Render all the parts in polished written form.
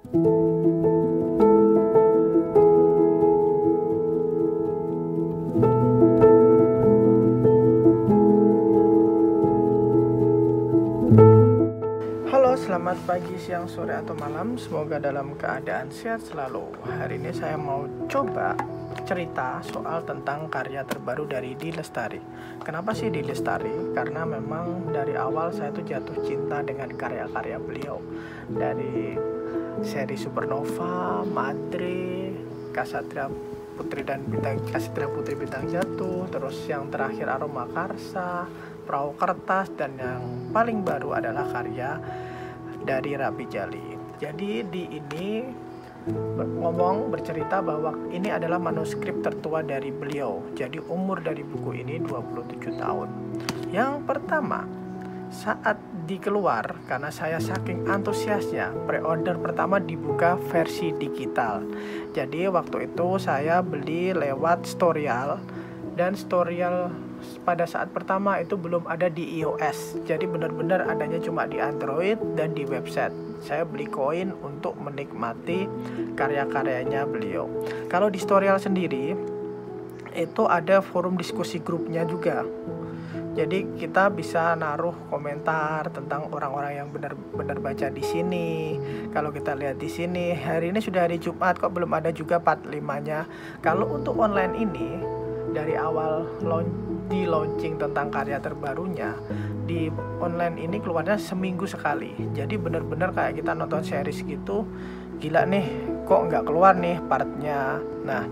Halo, selamat pagi, siang, sore, atau malam. Semoga dalam keadaan sehat selalu. Hari ini saya mau coba cerita soal tentang karya terbaru dari D. Lestari. Kenapa sih D. Lestari? Karena memang dari awal saya tuh jatuh cinta dengan karya-karya beliau. Dari seri Supernova, Madre, Ksatria Putri Bintang Jatuh, terus yang terakhir Aroma Karsa, Perahu Kertas, dan yang paling baru adalah karya dari Rabi Jali. Jadi di ini bercerita bahwa ini adalah manuskrip tertua dari beliau. Jadi umur dari buku ini 27 tahun. Yang pertama, saat dikeluar, karena saya saking antusiasnya, pre-order pertama dibuka versi digital. Jadi waktu itu saya beli lewat Storyal, dan Storyal pada saat pertama itu belum ada di iOS. Jadi benar-benar adanya cuma di Android dan di website. Saya beli koin untuk menikmati karya-karyanya beliau. Kalau di Storyal sendiri itu ada forum diskusi grupnya juga. Jadi kita bisa naruh komentar tentang orang-orang yang benar-benar baca di sini. Kalau kita lihat di sini, hari ini sudah hari Jumat kok belum ada juga part 5-nya. Kalau untuk online ini dari awal di launching tentang karya terbarunya, di online ini keluarnya seminggu sekali. Jadi benar-benar kayak kita nonton series gitu. Gila nih, kok nggak keluar nih partnya. Nah,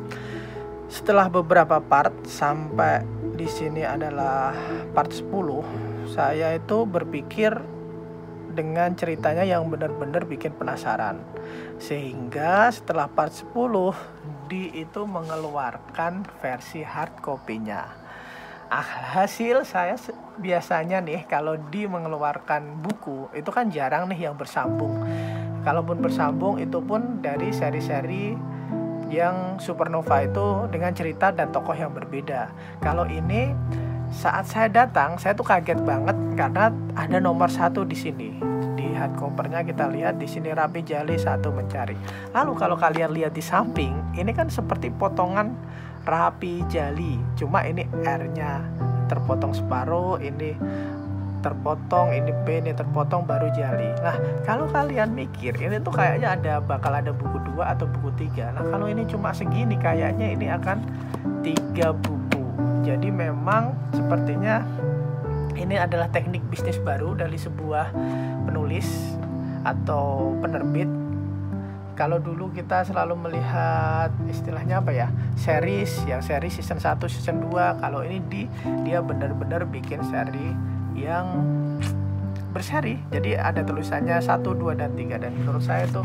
setelah beberapa part sampai di sini adalah part 10, saya itu berpikir dengan ceritanya yang benar-benar bikin penasaran. Sehingga setelah part 10, di itu mengeluarkan versi hard copy-nya. Hasil saya biasanya nih kalau di mengeluarkan buku itu kan jarang nih yang bersambung. Kalaupun bersambung itu pun dari seri-seri yang Supernova itu dengan cerita dan tokoh yang berbeda. Kalau ini saat saya datang, saya tuh kaget banget karena ada nomor 1 di sini. Di hardcovernya kita lihat di sini Rabi Jali 1 mencari. Lalu kalau kalian lihat di samping, ini kan seperti potongan Rabi Jali, cuma ini R-nya terpotong separuh, ini terpotong, ini B, ini terpotong, baru Jali. Nah, kalau kalian mikir ini tuh kayaknya bakal ada buku 2 atau buku 3. Nah, kalau ini cuma segini, kayaknya ini akan 3 buku. Jadi memang sepertinya ini adalah teknik bisnis baru dari sebuah penulis atau penerbit. Kalau dulu kita selalu melihat istilahnya apa ya, series season 1, season 2. Kalau ini dia benar-benar bikin seri yang berseri. Jadi ada tulisannya 1, 2, dan 3. Dan menurut saya tuh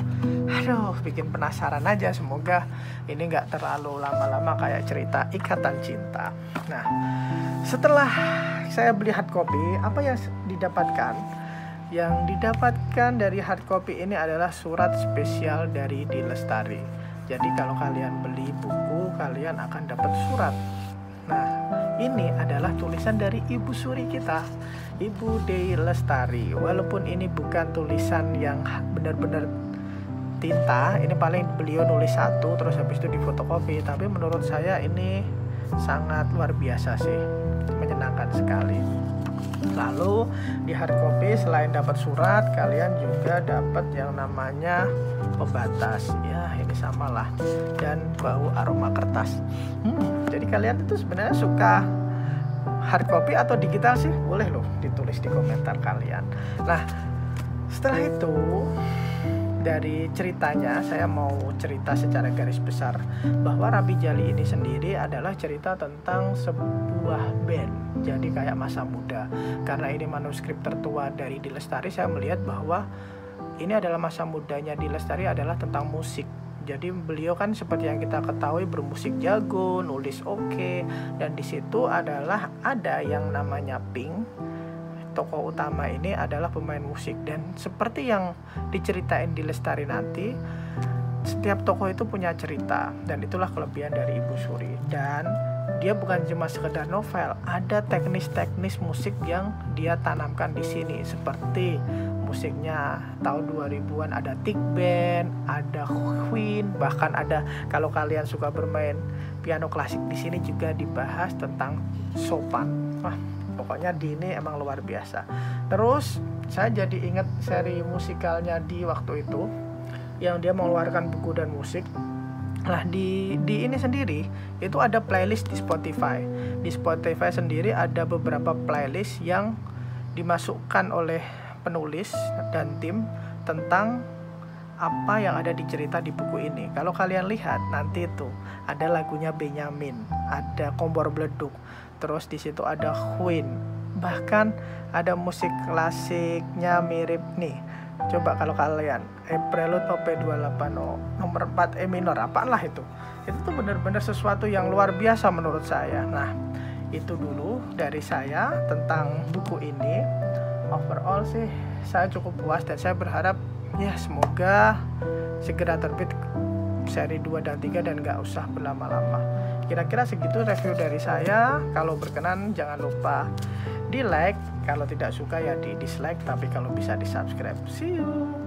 bikin penasaran aja. Semoga ini gak terlalu lama-lama kayak cerita Ikatan Cinta. Nah, setelah saya beli hard copy, apa yang didapatkan? Yang didapatkan dari hard copy ini adalah surat spesial dari D. Lestari. Jadi kalau kalian beli buku, kalian akan dapat surat. Nah, ini adalah tulisan dari Ibu Suri kita, Ibu D. Lestari. Walaupun ini bukan tulisan yang benar-benar tinta, ini paling beliau nulis 1 terus habis itu difotokopi. Tapi menurut saya ini sangat luar biasa sih, menyenangkan sekali. Lalu di hard copy selain dapat surat, kalian juga dapat yang namanya pembatas. Ya, ini samalah. Dan bau aroma kertas. Jadi kalian itu sebenarnya suka hard copy atau digital sih? Boleh loh ditulis di komentar kalian. Nah, setelah itu dari ceritanya saya mau cerita secara garis besar bahwa Rabi Jali ini sendiri adalah cerita tentang sebuah band. Jadi kayak masa muda. Karena ini manuskrip tertua dari D. Lestari, saya melihat bahwa ini adalah masa mudanya D. Lestari adalah tentang musik. Jadi beliau kan seperti yang kita ketahui bermusik jago, nulis oke, dan di situ adalah ada yang namanya Pink. Tokoh utama ini adalah pemain musik, dan seperti yang diceritain di Lestari nanti, setiap tokoh itu punya cerita, dan itulah kelebihan dari Ibu Suri. Dan dia bukan cuma sekedar novel, ada teknis-teknis musik yang dia tanamkan di sini, seperti musiknya tahun 2000-an, ada Tick Band, ada Queen, bahkan ada, kalau kalian suka bermain piano klasik, di sini juga dibahas tentang Chopin. Wah, pokoknya di ini emang luar biasa. Terus saya jadi ingat seri musikalnya di waktu itu yang dia mengeluarkan buku dan musik. Nah, di ini sendiri itu ada playlist di Spotify. Di Spotify sendiri ada beberapa playlist yang dimasukkan oleh penulis dan tim tentang apa yang ada di cerita di buku ini. Kalau kalian lihat nanti itu ada lagunya Benjamin, ada Kompor Bleduk, terus di situ ada Queen, bahkan ada musik klasiknya mirip nih. Coba kalau kalian Prelude Op 28 nomor 4 E minor, apaan lah itu tuh benar-benar sesuatu yang luar biasa menurut saya. Nah, itu dulu dari saya tentang buku ini. Overall sih saya cukup puas dan saya berharap ya semoga segera terbit seri 2 dan 3 dan gak usah berlama-lama. Kira-kira segitu review dari saya. Kalau berkenan jangan lupa di like, kalau tidak suka ya di dislike, tapi kalau bisa di subscribe. See you.